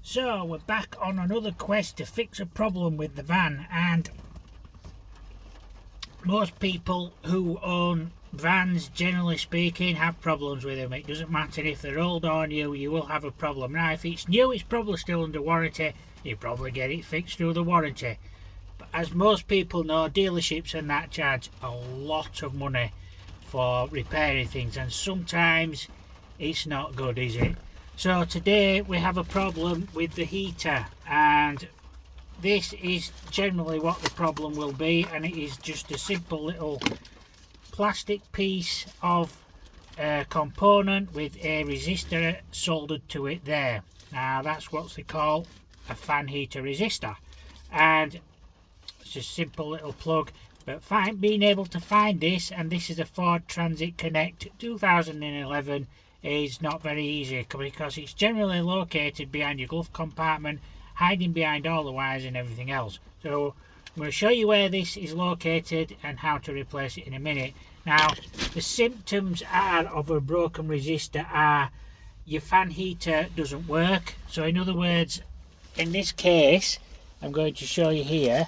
So we're back on another quest to fix a problem with the van, and most people who own vans, generally speaking, have problems with them. It doesn't matter if they're old or new, you will have a problem. Now if it's new, it's probably still under warranty, you probably get it fixed through the warranty. But as most people know, dealerships and that charge a lot of money for repairing things, and sometimes it's not good, is it? So today we have a problem with the heater, and this is generally what the problem will be, and it is just a simple little plastic piece of component with a resistor soldered to it there. Now that's what they call a fan heater resistor, and it's a simple little plug. But being able to find this, and this is a Ford Transit Connect 2011, is not very easy because it's generally located behind your glove compartment, hiding behind all the wires and everything else. So I'm going to show you where this is located and how to replace it in a minute. Now the symptoms of a broken resistor are your fan heater doesn't work. So in other words, in this case I'm going to show you here.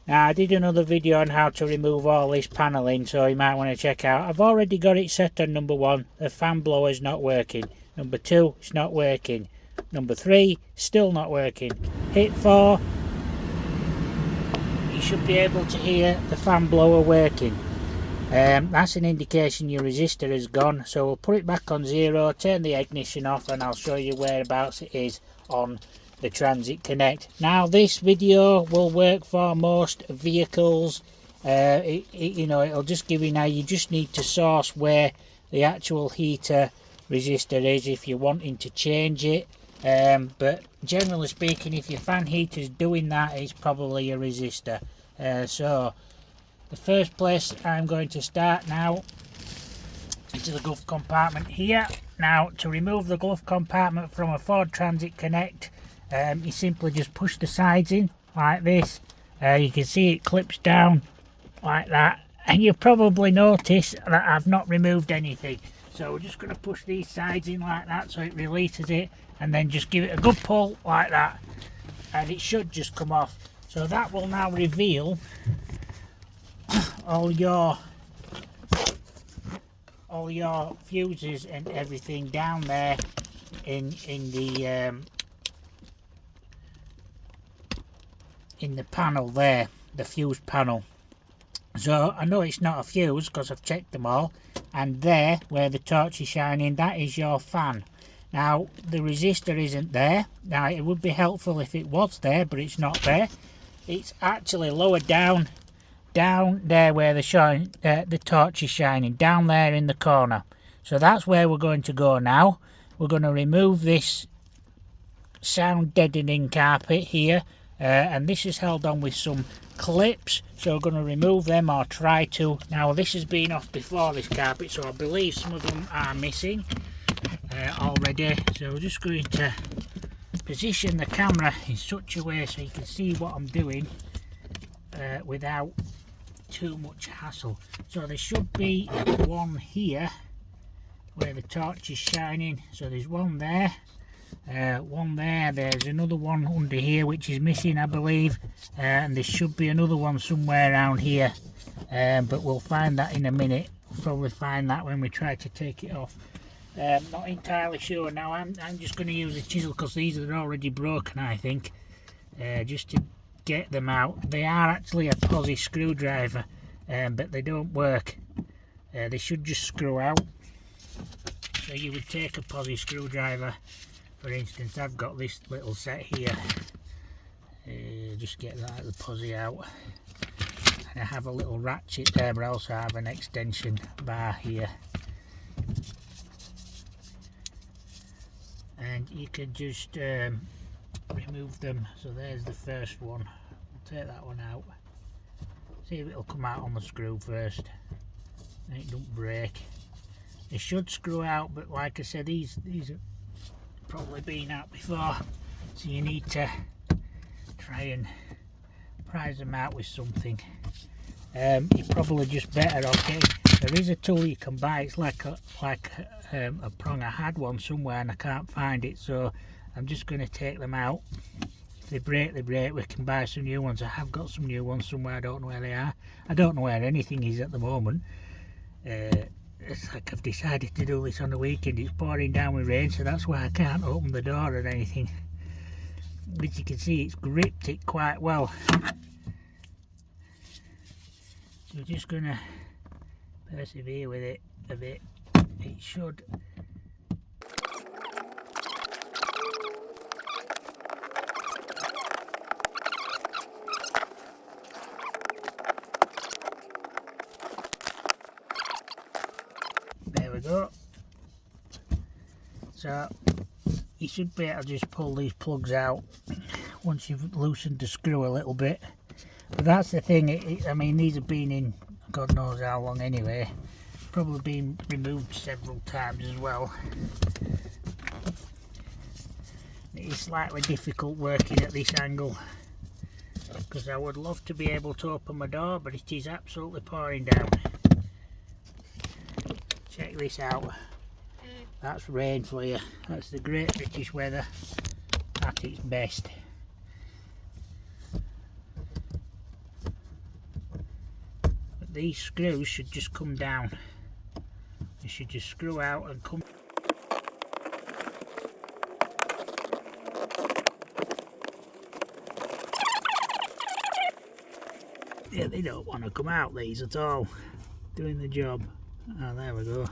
Now I did another video on how to remove all this paneling, so you might want to check out. I've already got it set on number 1, the fan blower is not working. Number 2, it's not working. Number 3, still not working. Hit 4, you should be able to hear the fan blower working. That's an indication your resistor is gone, so we'll put it back on 0, turn the ignition off, and I'll show you whereabouts it is on the Transit Connect. Now this video will work for most vehicles. It'll just give you, now you just need to source where the actual heater resistor is if you're wanting to change it, but generally speaking, if your fan heater is doing that, it's probably a resistor. So the first place I'm going to start now is the glove compartment here. Now to remove the glove compartment from a Ford Transit Connect, you simply just push the sides in like this. You can see it clips down like that, and you'll probably notice that I've not removed anything. So we're just going to push these sides in like that so it releases it, and then just give it a good pull like that, and it should just come off. So that will now reveal all your fuses and everything down there in the panel there, the fuse panel. So I know it's not a fuse because I've checked them all, and there where the torch is shining, that is your fan. Now the resistor isn't there. Now it would be helpful if it was there, but it's not there. It's actually lower down there where the torch is shining, down there in the corner. So that's where we're going to go now. We're going to remove this sound deadening carpet here, and this is held on with some clips, so we're going to remove them, or try to. Now this has been off before, this carpet, so I believe some of them are missing already. So we're just going to position the camera in such a way so you can see what I'm doing without too much hassle. So there should be one here where the torch is shining, so there's one there. One there, there's another one under here which is missing, I believe, and there should be another one somewhere around here, but we'll find that in a minute. We'll probably find that when we try to take it off. Not entirely sure. Now I'm just going to use a chisel because these are already broken, I think, just to get them out. They are actually a posi screwdriver, but they don't work. They should just screw out. So you would take a posi screwdriver. For instance, I've got this little set here. Just get that, the posi out. And I have a little ratchet there, but I also have an extension bar here. And you can just remove them. So there's the first one. We'll take that one out. See if it'll come out on the screw first. And it don't break. They should screw out, but like I said, these are probably been out before, so you need to try and prise them out with something. You're probably just better off getting, there is a tool you can buy, it's like a prong. I had one somewhere and I can't find it, so I'm just going to take them out. If they break, they break. We can buy some new ones. I have got some new ones somewhere. I don't know where they are. I don't know where anything is at the moment. It's like I've decided to do this on the weekend. It's pouring down with rain, so that's why I can't open the door or anything. As you can see, it's gripped it quite well. So we're just going to persevere with it a bit. It should. There we go. So you should be able to just pull these plugs out once you've loosened the screw a little bit. But that's the thing, I mean, these have been in God knows how long anyway. Probably been removed several times as well. It's slightly difficult working at this angle, because I would love to be able to open my door, but it is absolutely pouring down. Check this out. That's rain for you. That's the Great British weather at its best. But these screws should just come down. They should just screw out and come. Yeah, they don't want to come out, these, at all. Doing the job. Oh, there we go.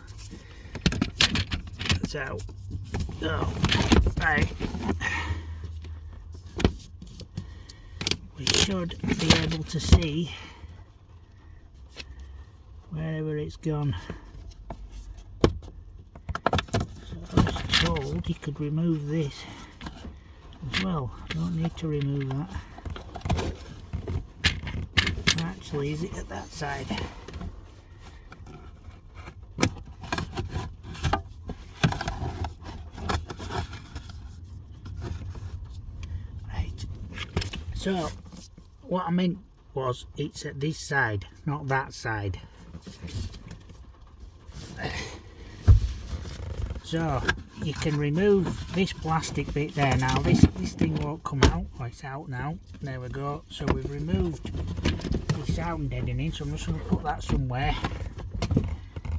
That's out. Oh, right. We should be able to see wherever it's gone. So I was told you could remove this as well. Don't need to remove that. Actually, is it at that side? Right. So, what I meant was, it's at this side, not that side. So, you can remove this plastic bit there. Now, this thing won't come out. Oh, it's out now. There we go. So, we've removed the sound deadening, so I'm just going to put that somewhere,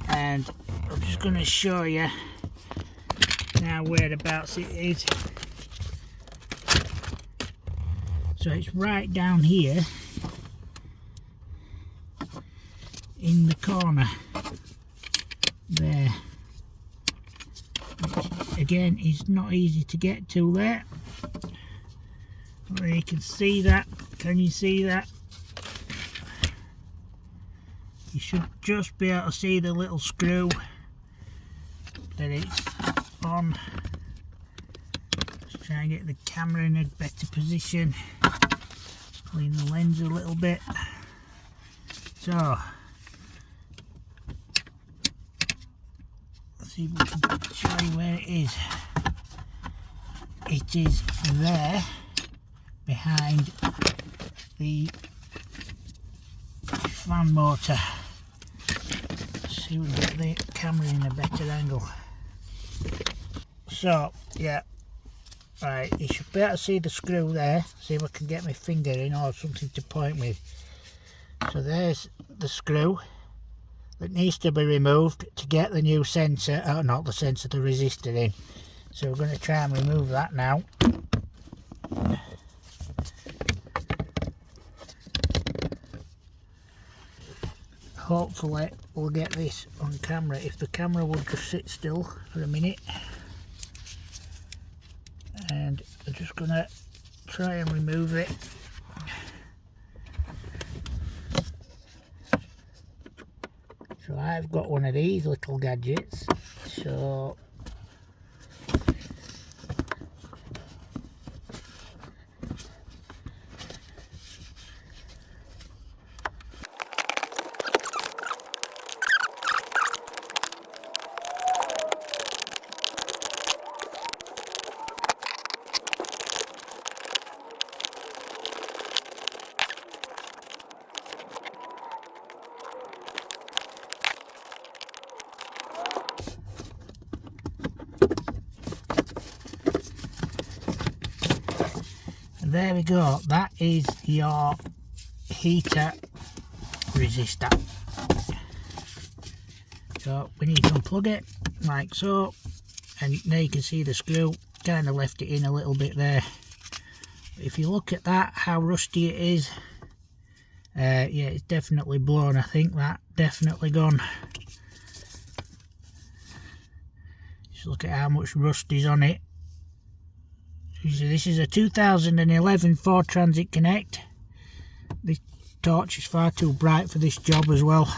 and I'm just going to show you now whereabouts it is. So it's right down here in the corner there, which again is not easy to get to there. Well, you can see that. Can you see that? You should just be able to see the little screw that it's on. Let's try and get the camera in a better position. Clean the lens a little bit. So, let's see if we can show you where it is. It is there, behind the fan motor. See if we can get the camera in a better angle. So, yeah, right, you should be able to see the screw there. See if I can get my finger in or something to point with. So there's the screw that needs to be removed to get the new sensor, oh, not the sensor, the resistor in. So we're going to try and remove that now. Hopefully we'll get this on camera. If the camera will just sit still for a minute, and I'm just going to try and remove it. So I've got one of these little gadgets, so And there we go, that is your heater resistor. So we need to unplug it like so, and now you can see the screw kind of left it in a little bit there. If you look at that, how rusty it is, yeah, it's definitely blown. I think that definitely gone. Just look at how much rust is on it. This is a 2011 Ford Transit Connect. This torch is far too bright for this job as well.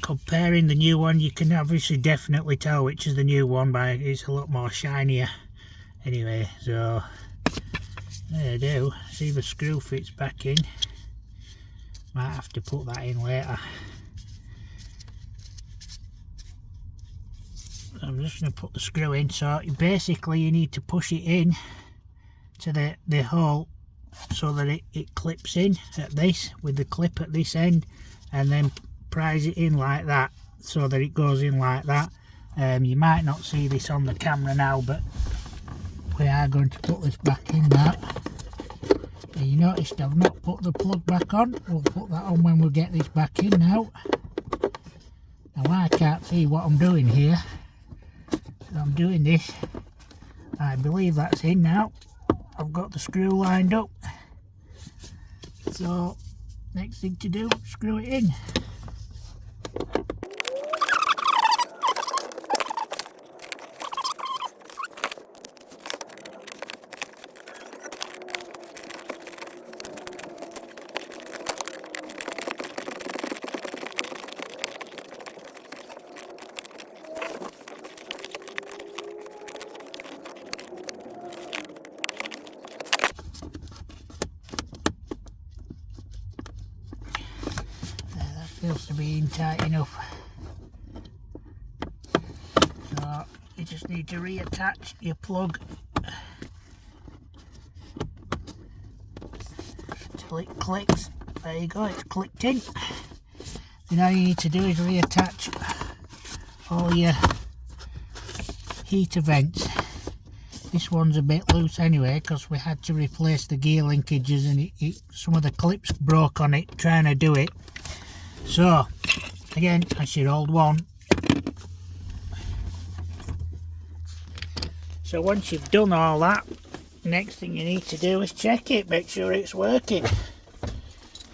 Comparing the new one, you can obviously definitely tell which is the new one, but it's a lot more shinier. Anyway, so there you do. See, the screw fits back in. Might have to put that in later. I'm just going to put the screw in. So basically you need to push it in to the hole so that it clips in at this, with the clip at this end, and then prise it in like that so that it goes in like that. You might not see this on the camera now, but we are going to put this back in now. You noticed I've not put the plug back on. We'll put that on when we get this back in now. Now I can't see what I'm doing here. I'm doing this. I believe that's in now. I've got the screw lined up. So next thing to do, screw it in. Feels to be in tight enough, so you just need to reattach your plug till it clicks. There you go, it's clicked in. So now you need to do is reattach all your heater vents. This one's a bit loose anyway because we had to replace the gear linkages, and some of the clips broke on it trying to do it. So again, that's your old one. So once you've done all that, next thing you need to do is check it, make sure it's working.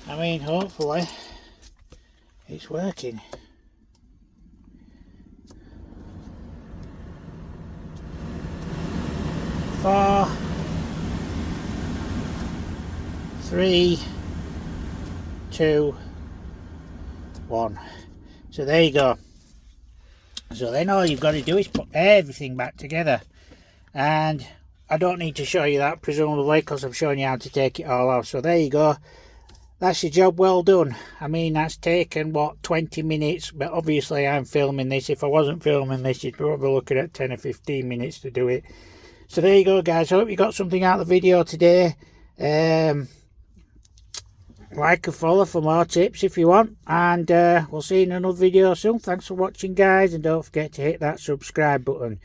I mean, hopefully it's working. Four, 3, 2, 1. So there you go. So then all you've got to do is put everything back together, and I don't need to show you that presumably because I've shown you how to take it all off. So there you go, that's your job well done. I mean, that's taken what, 20 minutes, but obviously I'm filming this. If I wasn't filming this, you'd probably be looking at 10 or 15 minutes to do it. So there you go guys, I hope you got something out of the video today. Like and follow for more tips if you want, and we'll see you in another video soon. Thanks for watching guys, and don't forget to hit that subscribe button.